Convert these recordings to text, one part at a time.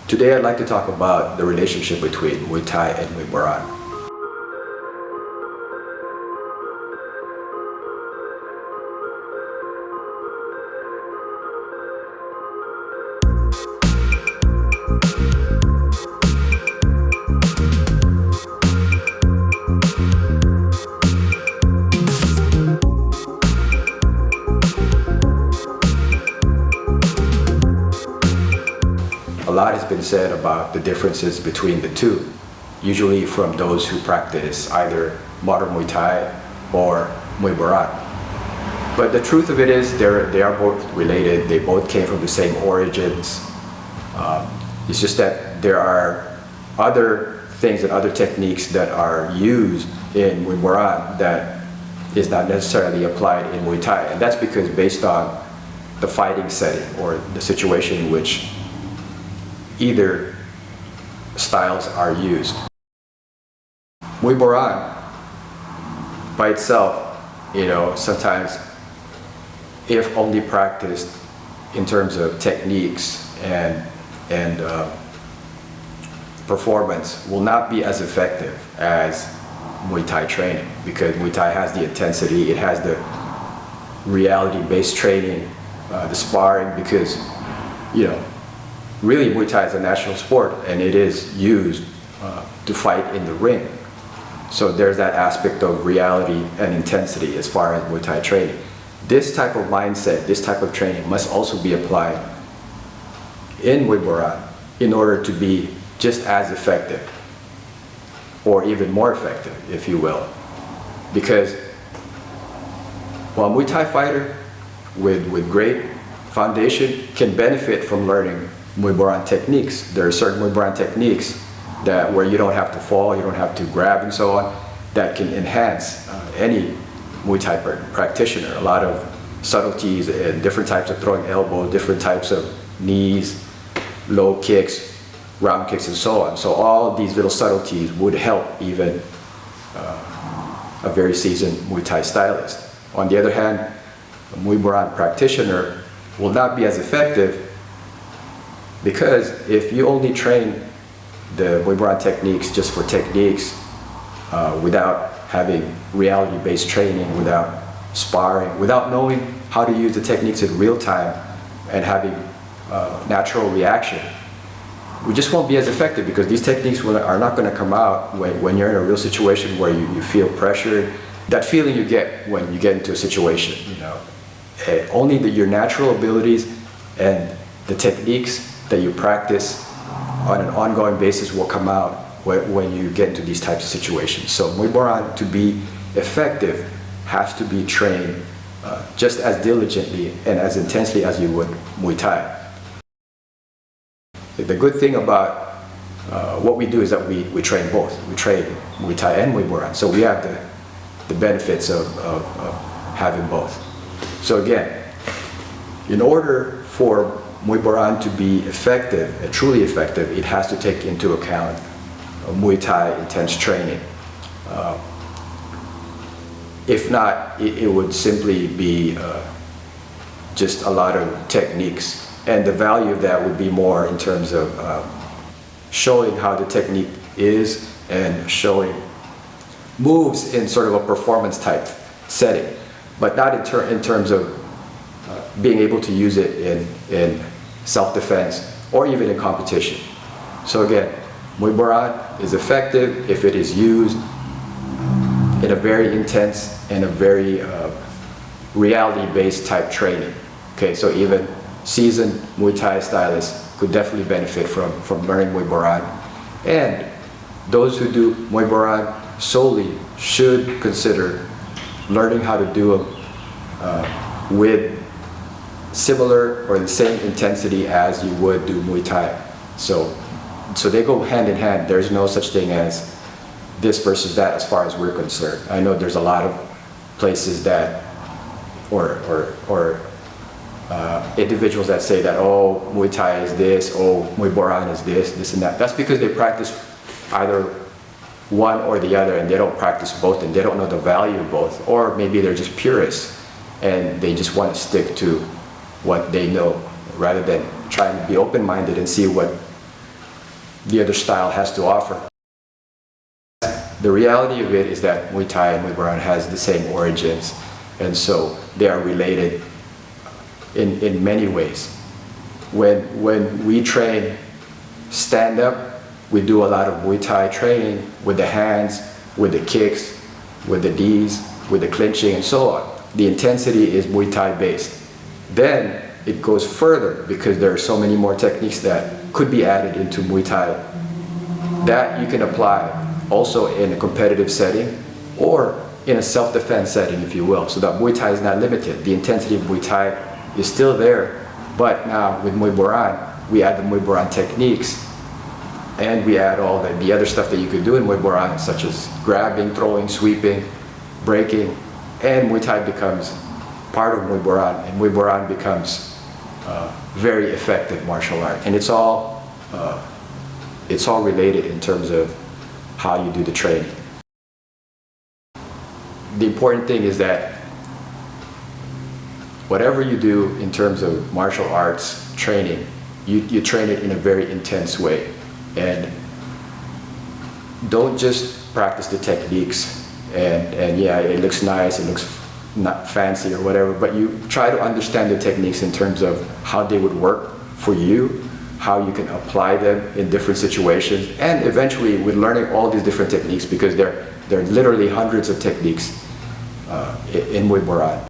Today I'd like to talk about the relationship between Muay Thai and Muay Boran. A lot has been said about the differences between the two, usually from those who practice either modern Muay Thai or Muay Boran. But the truth of it is they are both related, they both came from the same origins. It's just that there are other things and other techniques that are used in Muay Boran that is not necessarily applied in Muay Thai. And that's because based on the fighting setting or the situation in which either styles are used. Muay Boran by itself, sometimes if only practiced in terms of techniques and performance, will not be as effective as Muay Thai training, because Muay Thai has the intensity, it has the reality-based training, the sparring, because really Muay Thai is a national sport and it is used to fight in the ring. So there's that aspect of reality and intensity as far as Muay Thai training. This type of mindset, this type of training must also be applied in Muay Boran in order to be just as effective, or even more effective, if you will. Because while Muay Thai fighter with great foundation can benefit from learning Muay Boran techniques. There are certain Muay Boran techniques that where you don't have to fall, you don't have to grab and so on, that can enhance any Muay Thai practitioner. A lot of subtleties and different types of throwing elbows, different types of knees, low kicks, round kicks and so on. So all these little subtleties would help even a very seasoned Muay Thai stylist. On the other hand, a Muay Boran practitioner will not be as effective, because if you only train the Muay Boran techniques just for techniques, without having reality-based training, without sparring, without knowing how to use the techniques in real time and having natural reaction, we just won't be as effective, because these techniques are not going to come out when you're in a real situation where you feel pressured. That feeling you get when you get into a situation, only your natural abilities and the techniques that you practice on an ongoing basis will come out when you get into these types of situations. So Muay Boran, to be effective, has to be trained just as diligently and as intensely as you would Muay Thai. The good thing about what we do is that we train both. We train Muay Thai and Muay Boran. So we have the benefits of having both. So again, in order for Muay Boran to be effective and truly effective, it has to take into account Muay Thai intense training. If not, it would simply be just a lot of techniques, and the value of that would be more in terms of showing how the technique is and showing moves in sort of a performance type setting, but not in terms of being able to use it in self-defense or even in competition. So again, Muay Boran is effective if it is used in a very intense and a very reality-based type training. Okay, so even seasoned Muay Thai stylists could definitely benefit from learning Muay Boran. And those who do Muay Boran solely should consider learning how to do it with similar or the same intensity as you would do Muay Thai. So they go hand in hand. There's no such thing as this versus that as far as we're concerned. I know there's a lot of places that, or individuals that say that, oh, Muay Thai is this, oh, Muay Boran is this and that. That's because they practice either one or the other, and they don't practice both, and they don't know the value of both. Or maybe they're just purists and they just want to stick to what they know rather than trying to be open-minded and see what the other style has to offer. The reality of it is that Muay Thai and Muay Boran has the same origins, and so they are related in many ways. When we train stand up, we do a lot of Muay Thai training with the hands, with the kicks, with the Ds, with the clinching and so on. The intensity is Muay Thai based. Then it goes further because there are so many more techniques that could be added into Muay Thai that you can apply also in a competitive setting or in a self-defense setting, if you will. So that Muay Thai is not limited. The intensity of Muay Thai is still there, but now with Muay Boran, we add the Muay Boran techniques, and we add all the other stuff that you could do in Muay Boran, such as grabbing, throwing, sweeping, breaking, and Muay Thai becomes part of Muay Boran, and Muay Boran becomes very effective martial art. And it's all related in terms of how you do the training. The important thing is that whatever you do in terms of martial arts training, you train it in a very intense way. And don't just practice the techniques and yeah, it looks nice, it looks not fancy or whatever, but you try to understand the techniques in terms of how they would work for you, how you can apply them in different situations, and eventually with learning all these different techniques, because there are literally hundreds of techniques in Muay Boran.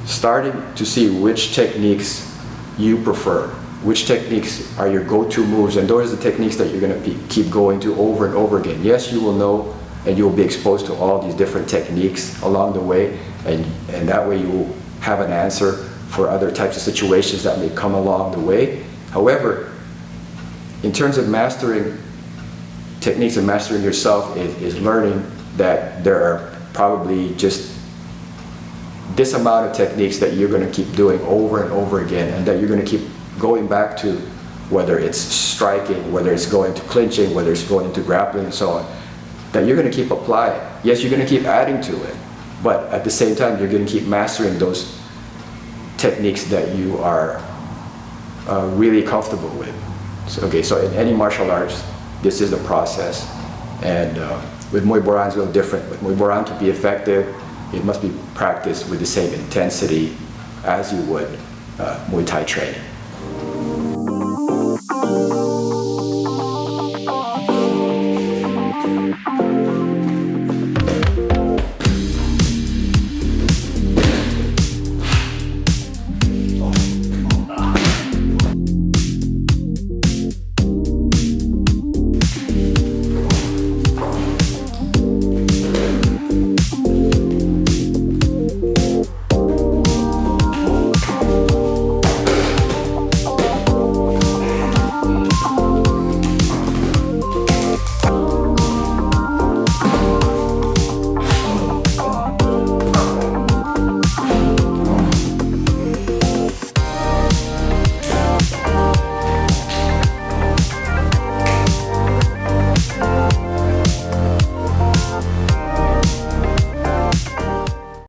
Starting to see which techniques you prefer, which techniques are your go-to moves, and those are the techniques that you're going to keep going to over and over again. Yes, you will know and you will be exposed to all these different techniques along the way, and that way you will have an answer for other types of situations that may come along the way. However, in terms of mastering techniques and mastering yourself is learning that there are probably just this amount of techniques that you're going to keep doing over and over again, and that you're going to keep going back to, whether it's striking, whether it's going to clinching, whether it's going to grappling and so on, that you're going to keep applying. Yes, you're going to keep adding to it, but at the same time you're going to keep mastering those techniques that you are really comfortable with. So in any martial arts, this is the process, and with Muay Boran it's a little different. With Muay Boran, to be effective, it must be practiced with the same intensity as you would Muay Thai training.